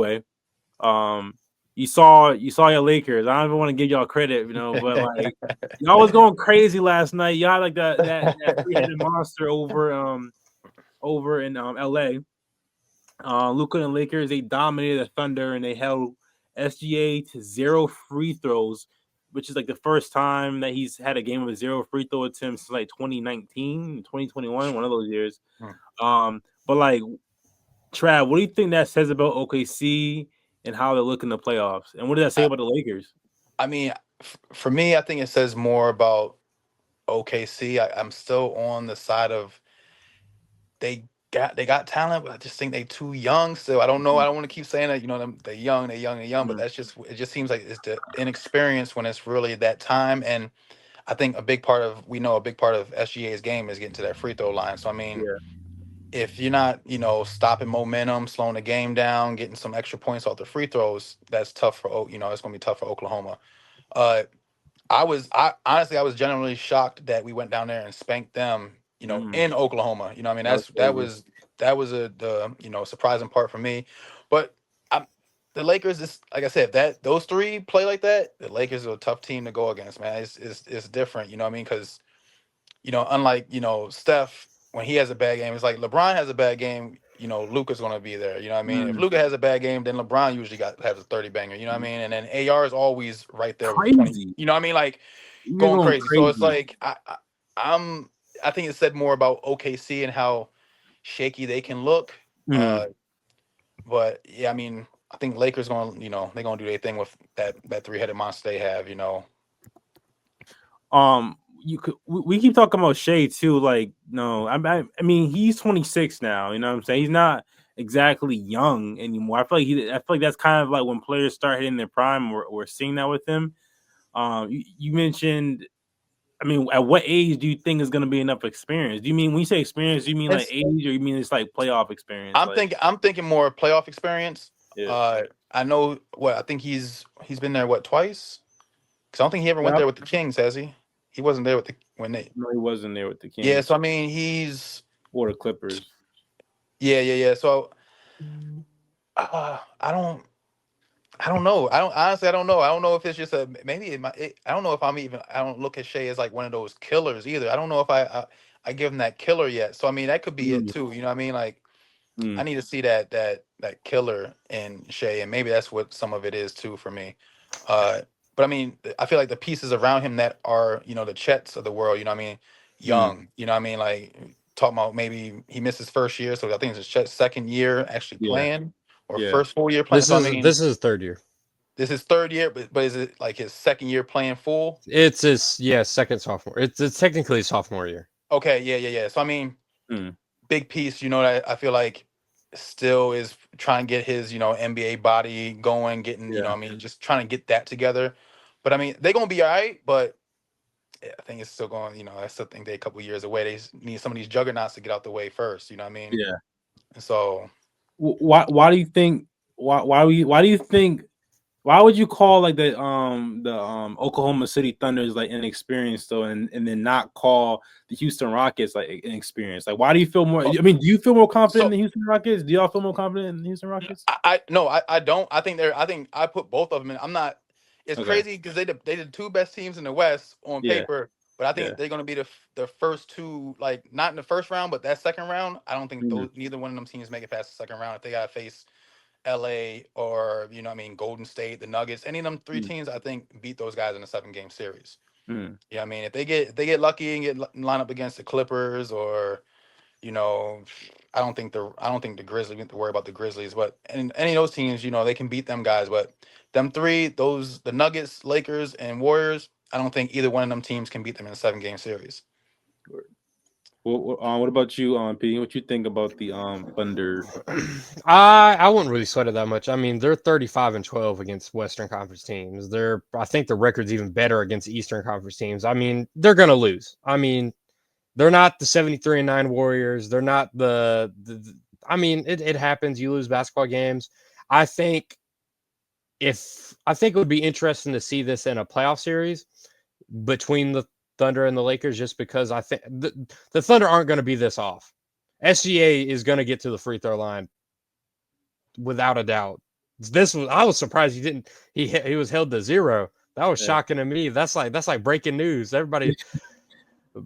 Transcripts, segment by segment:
way. Um, you saw your Lakers. I don't even want to give y'all credit, but like y'all was going crazy last night. Y'all had like that 3-headed monster over in LA. Luka and Lakers, they dominated the Thunder and they held SGA to 0 free throws, which is like the first time that he's had a game with 0 free throw attempts since like 2019, 2021, one of those years. But like Trav, what do you think that says about OKC and how they look in the playoffs? And what does that say about the Lakers? I mean, for me, I think it says more about OKC. I'm still on the side of they got talent, but I just think they too young still. I don't know. I don't want to keep saying that. They're young, they're young, they're young. But Mm, it just seems like it's the inexperience when it's really that time. And I think a big part of SGA's game is getting to that free throw line. So I mean, yeah. if you're not, stopping momentum, slowing the game down, getting some extra points off the free throws, that's tough for it's gonna be tough for Oklahoma. Uh, I honestly I was genuinely shocked that we went down there and spanked them, Mm, in Oklahoma. I mean that was that crazy. was that was the surprising part for me. But I'm the Lakers is like I said, that those three play like that, the Lakers are a tough team to go against, man. It's different, you know what I mean? Because unlike, Steph, when he has a bad game, it's like LeBron has a bad game, Luca's gonna be there. You know what I mean? If Mm, Luca has a bad game, then LeBron usually has a 30 banger, you know what I mm. mean? And then AR is always right there with 20. Crazy. You know what I mean? Like You're going going crazy. So it's crazy. like I'm I think it said more about OKC and how shaky they can look. Mm. But yeah, I mean, I think Lakers gonna, they're gonna do their thing with that three-headed monster they have. You could we keep talking about Shea too. Like, no, I mean he's 26 now. You know what I'm saying? He's not exactly young anymore. I feel like that's kind of like when players start hitting their prime. We're seeing that with him. You mentioned. I mean, at what age do you think is going to be enough experience? Do you mean when you say experience? Do you mean like It's age, or you mean it's like playoff experience? Like, I'm thinking more playoff experience. yeah, I know what I think he's been there what twice? Because I don't think he ever went well, there with the Kings, has he? He wasn't there with the when they. no, he wasn't there with the Yeah, Kings so I mean he's or the Clippers. yeah. So I don't know. I don't know. I don't know if it's just a maybe I don't know if I don't look at Shea as like one of those killers either. I don't know if I give him that killer yet. So I mean that could be it Mm, too. You know what I mean? Like I mm, need to see that killer in Shea, and maybe that's what some of it is too for me. Uh, but I mean, I feel like the pieces around him that are, the Chets of the world. You know what I mean? mm, Young. You know what I mean? Like talking about maybe he missed his first year, so I think it's his Chet's second year actually yeah, playing, or yeah. first full year playing. This So I is mean, this is third year. this is third year, but is it like his second year playing full? It's his second sophomore. It's technically sophomore year. Okay, yeah. So I mean, Mm, big piece, that I feel like still is trying to get his, NBA body going, getting, yeah. I mean, just trying to get that together. But I mean, they're gonna be all right, but I think it's still going, I still think they're a couple years away. They need some of these juggernauts to get out the way first, you know what I mean? Yeah. And so Why do you think why do you think why would you call like the Oklahoma City Thunders like inexperienced though, and then not call the Houston Rockets like inexperienced? Like, why do you feel more? oh, I mean, do you feel more confident in so the Houston Rockets? Do y'all feel more confident in the Houston Rockets? I no, I don't. I think I put both of them in. I'm not. It's Okay. crazy because they the two best teams in the West on Yeah. paper, but I Yeah. think they're going to be the first two, like not in the first round, but that second round. I don't think Mm, those neither one of them teams make it past the second round if they got to face LA or what I mean Golden State, the Nuggets, any of them three mm, teams. I think beat those guys in a 7 game series. mm, Yeah, I mean if they get lucky and line up against the Clippers or you know, I don't think the Grizzlies we have to worry about the Grizzlies, but and any of those teams, they can beat them guys. But them three, the Nuggets, Lakers, and Warriors, I don't think either one of them teams can beat them in a 7 game series. what about you, P? What you think about the Thunder? I wouldn't really sweat it that much. I mean, they're 35-12 against Western Conference teams. I think the record's even better against Eastern Conference teams. I mean, they're gonna lose. I mean, they're not the 73-9 Warriors. They're not the I mean, it happens. You lose basketball games. I think I think it would be interesting to see this in a playoff series between the Thunder and the Lakers, just because I think the Thunder aren't going to be this off. SGA is going to get to the free throw line without a doubt I was surprised he didn't. He was held to 0. That was Yeah. shocking to me. That's like breaking news. Everybody.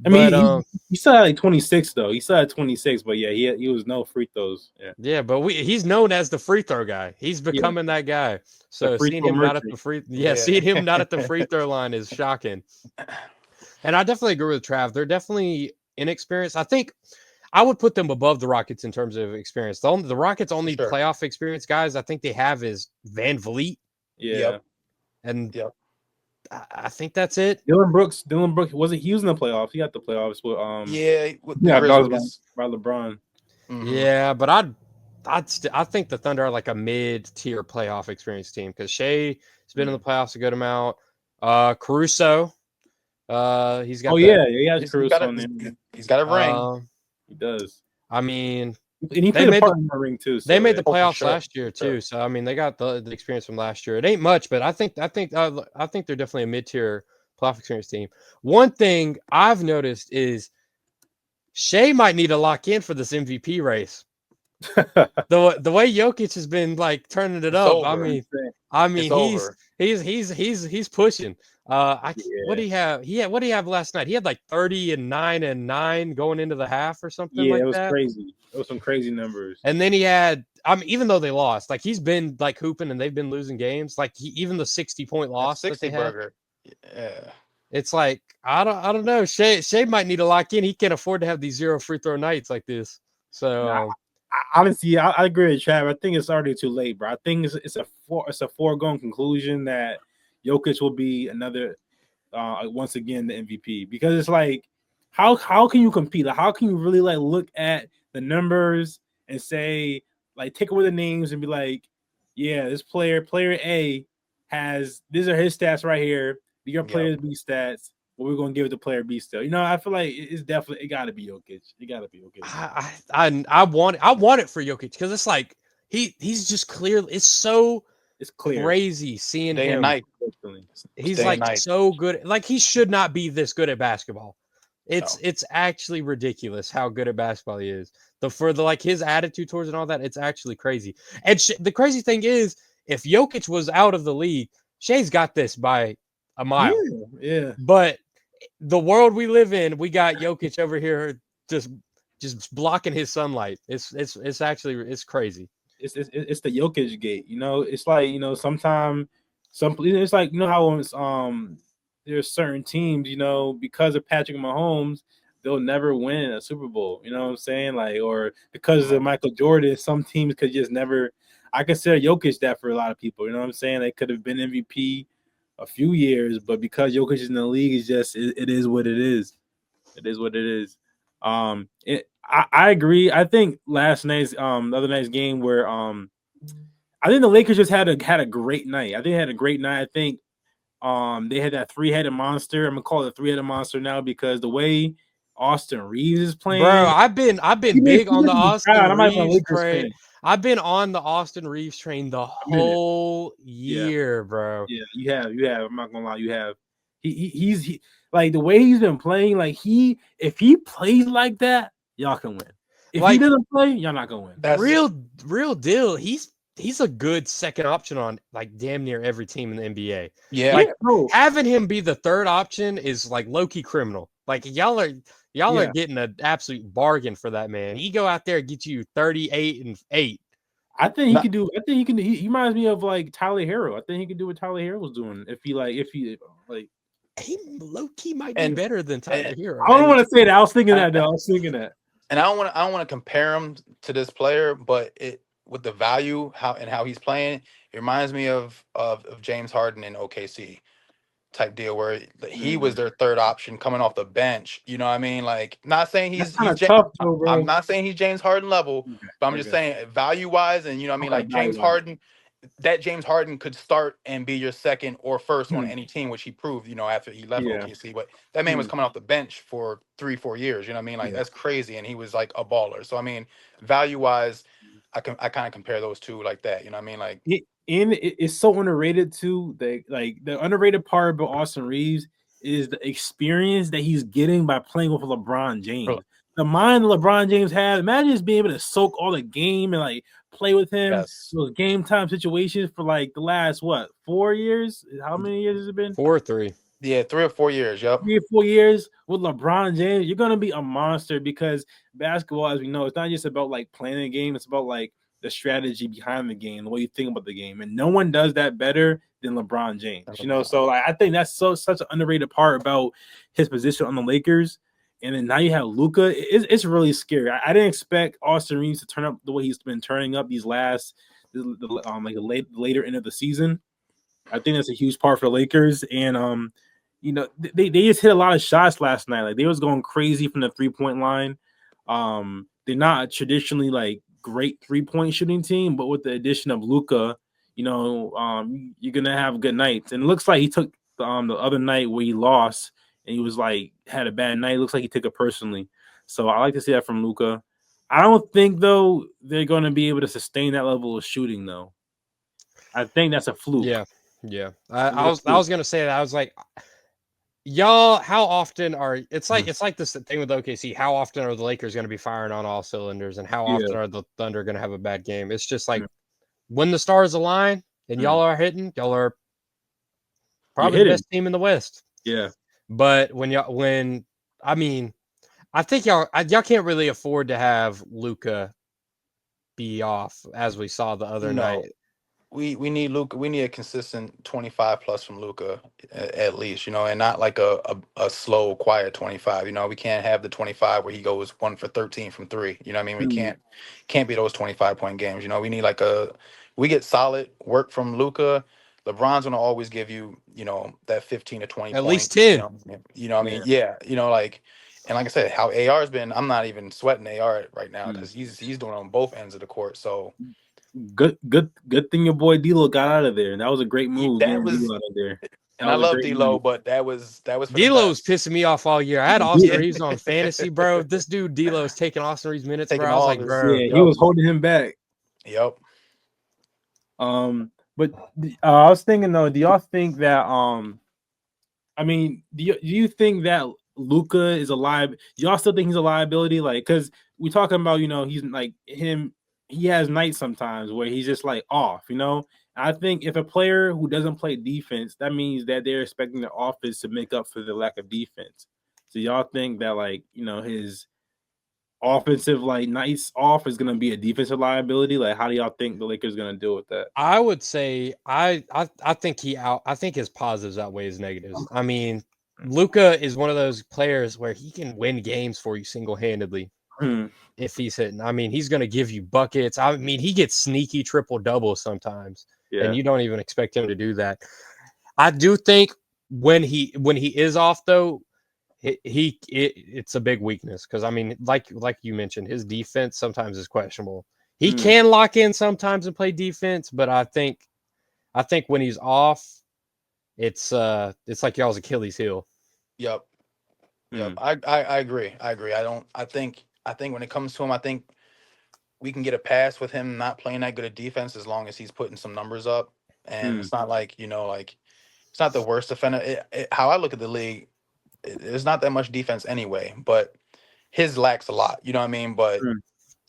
I mean, he still had like 26 though. He still had 26, but yeah, he was no free throws. Yeah, but he's known as the free throw guy. He's becoming that guy. So free seeing throw him not at merchant. the seeing him not at the free throw line is shocking. And I definitely agree with Trav. They're definitely inexperienced. I think I would put them above the Rockets in terms of experience. The Rockets' only playoff experience guys I think they have is Van Vliet. Yeah. And I think that's it. Dylan Brooks wasn't he was in the playoffs. He got the playoffs with by LeBron. Mm-hmm. Yeah, but I think the Thunder are like a mid-tier playoff experience team because Shea's been in the playoffs a good amount. Caruso, he's got. He has Caruso on there. He's got a ring. He does. I mean, and he played a part in the ring too. So they made the playoffs last year too. So I mean, they got the experience from last year. It ain't much, but I think they're definitely a mid-tier playoff experience team. One thing I've noticed is Shea might need to lock in for this MVP race. the way Jokic has been like turning it up. Over. I mean he's pushing. What do he have? What do you have last night? He had like 30 and 9 and 9 going into the half or something like that. Yeah, it was crazy. It was some crazy numbers. And then he had even though they lost, like he's been like hooping and they've been losing games, like even the 60-point loss that they had. Yeah. It's like I don't know. Shea might need to lock in. He can't afford to have these 0 free throw nights like this. So honestly, I agree with Trav. I think it's already too late, bro. I think it's a foregone conclusion that Jokic will be another once again the MVP because it's like how can you compete? Like, how can you really like look at the numbers and say like take away the names and be like, yeah, this player A has these are his stats right here. Your player's B stats. But we're gonna give it to player B still. You know, I feel like it's definitely it gotta be Jokic. It gotta be Jokic. I want it for Jokic because it's like he's just clear. It's clear. Crazy seeing day him. And night. He's like so good. Like he should not be this good at basketball. It's actually ridiculous how good at basketball he is. Like his attitude towards and all that, it's actually crazy. And the crazy thing is, if Jokic was out of the league, Shea's got this by a mile. Yeah. But the world we live in, we got Jokic over here just blocking his sunlight. It's actually crazy. It's the Jokic gate. You know, it's like sometimes it's like how there's certain teams because of Patrick Mahomes they'll never win a Super Bowl. You know what I'm saying? Like or because of Michael Jordan, some teams could just never. I consider Jokic that for a lot of people. You know what I'm saying? They could have been MVP a few years, but because Jokic is in the league, it's just it is what it is. It is what it is. I agree. I think last night's the other night's game where I think the Lakers just had a great night. I think they had a great night. I think they had that 3-headed monster. I'm gonna call it a 3-headed monster now because the way Austin Reaves is playing. Bro, I've been big on the Austin Reaves train. I've been on the Austin Reaves train the whole year, bro. Yeah, you have. I'm not gonna lie, you have. He's like the way he's been playing. Like if he plays like that, y'all can win. If he doesn't play, y'all not gonna win. That's real deal. He's a good second option on like damn near every team in the NBA. Yeah, like having him be the third option is like low-key criminal. Like y'all are getting an absolute bargain for that man. He go out there and get you 38 and 8. I think he can do. I think he can. He reminds me of like Tyler Hero. I think he can do what Tyler Hero was doing. If he he low key might be better than Tyler Hero. I don't want to say that. I was thinking that. Though. I was thinking that. And I don't want to compare him to this player, but with the value how he's playing, it reminds me of James Harden in OKC type deal where he was their third option coming off the bench. You know what I mean? Like, not saying he's tough, though, bro. I'm not saying he's James Harden level, but I'm just saying value wise, and you know what I mean? Like James Harden. That James Harden could start and be your second or first on any team, which he proved, after he left OKC. But that man was coming off the bench for 3-4 years. You know what I mean? Like that's crazy, and he was like a baller. So I mean, value wise, I kind of compare those two like that. You know what I mean? Like, it's so underrated too. Like the underrated part about Austin Reaves is the experience that he's getting by playing with LeBron James. the mind LeBron James had. Imagine just being able to soak all the game and like play with him. Yes. Those game time situations for like the last 4 years? How many years has it been? 4 or 3. Yeah, 3 or 4 years. Yep. 3 or 4 years with LeBron James, you're gonna be a monster because basketball, as we know, it's not just about like playing the game, it's about like the strategy behind the game, the way you think about the game. And no one does that better than LeBron James. So like I think that's such an underrated part about his position on the Lakers. And then now you have Luka. It's really scary. I didn't expect Austin Reaves to turn up the way he's been turning up these last like the later end of the season. I think that's a huge part for the Lakers. And they just hit a lot of shots last night. Like they was going crazy from the 3-point line. They're not traditionally like great 3-point shooting team, but with the addition of Luka, you're gonna have good nights. And it looks like he took the other night where he lost and he was like had a bad night. It looks like he took it personally. So I like to see that from Luka. I don't think though they're gonna be able to sustain that level of shooting though. I think that's a fluke. Yeah. I was gonna say that. I was like, y'all, how often are it's like this thing with OKC? How often are the Lakers going to be firing on all cylinders, and how often are the Thunder going to have a bad game? It's just like when the stars align and y'all are hitting, y'all are probably the best team in the West. Yeah, but I think y'all can't really afford to have Luka be off as we saw the other night. We need Luka. We need a consistent 25 plus from Luka at least, and not like a slow, quiet 25. We can't have the 25 where he goes 1 for 13 from 3. You know what I mean? We can't be those 25-point games. We need we get solid work from Luka. LeBron's gonna always give you, that 15 to 20 at points. least 10. You know what I mean? Yeah. And like I said, how AR's been, I'm not even sweating AR right now because he's doing on both ends of the court. So. Good thing your boy D'Lo got out of there, and that was a great move. That was, D'Lo out of there. And I love D'Lo, but that was for D'Lo's pissing me off all year. I had Austin Reaves on fantasy, bro. This dude D'Lo's taking Austin Reaves minutes, bro. I was like, bro, he was holding him back. Yep. But I was thinking though, do y'all think that do you think that Luka is a liability? Y'all still think he's a liability? Like, because we're talking about, he's like him. He has nights sometimes where he's just like off, I think if a player who doesn't play defense, that means that they're expecting the offense to make up for the lack of defense. So y'all think that his offensive nights off is gonna be a defensive liability? Like, how do y'all think the Lakers gonna deal with that? I would say I think I think his positives outweigh his negatives. I mean, Luka is one of those players where he can win games for you single-handedly. If he's hitting. I mean, he's going to give you buckets. I mean, he gets sneaky triple-doubles sometimes, and you don't even expect him to do that. I do think when he is off, though, it's a big weakness because, I mean, like you mentioned, his defense sometimes is questionable. He can lock in sometimes and play defense, but I think when he's off, it's like y'all's Achilles heel. Yep. I agree. I think when it comes to him, I think we can get a pass with him not playing that good at defense as long as he's putting some numbers up. And it's not like, it's not the worst defender. How I look at the league, there's not that much defense anyway, but his lacks a lot. You know what I mean? But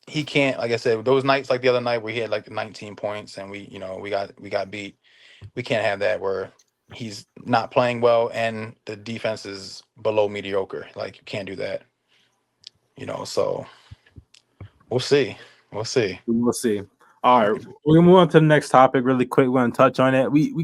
he can't, like I said, those nights like the other night where he had like 19 points and we got beat. We can't have that where he's not playing well and the defense is below mediocre. Like, you can't do that. So we'll see. All right, we're gonna move on to the next topic really quick. We're gonna touch on it. We